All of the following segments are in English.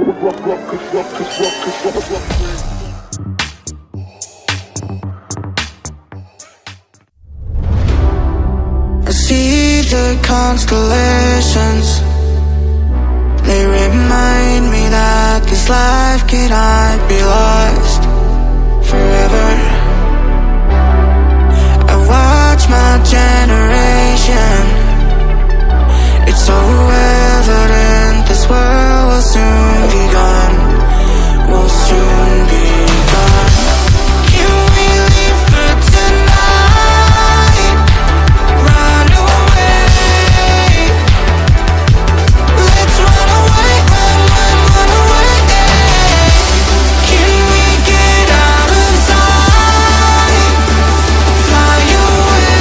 I see the constellations. They remind me that this life cannot be lost forever. I watch my generation. It's so evident this world will soon be gone. Will soon be gone. Can we leave for tonight? Run away. Let's run away, run away. Can we get out of sight? Fly away.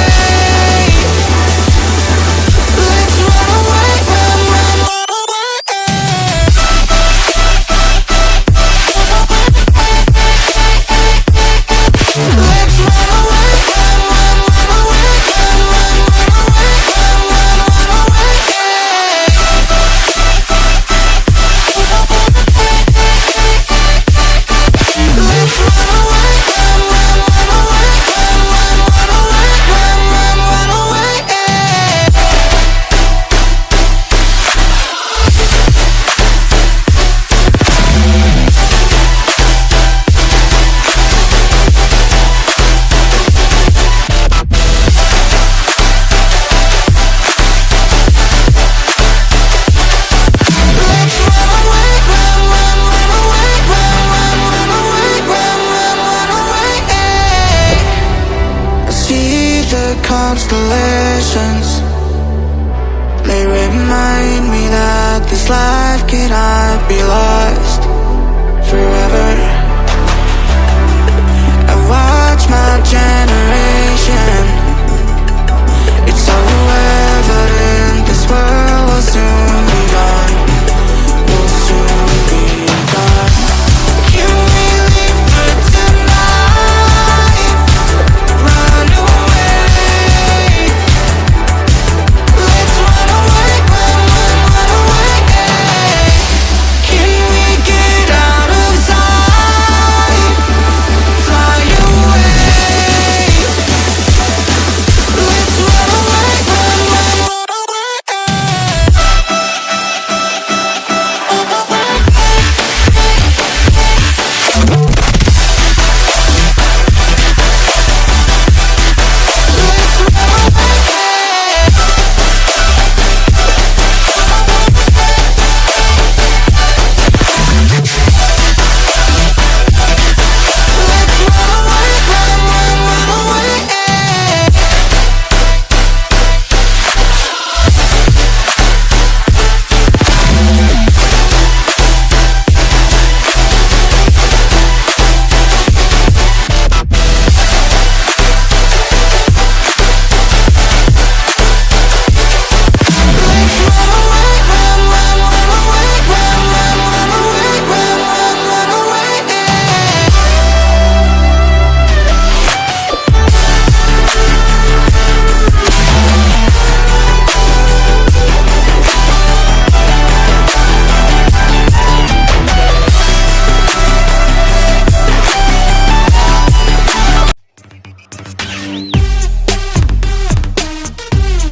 Let's run away, run away. Let's run away, run away. Constellations, they remind me that this life cannot be lost forever. I watch my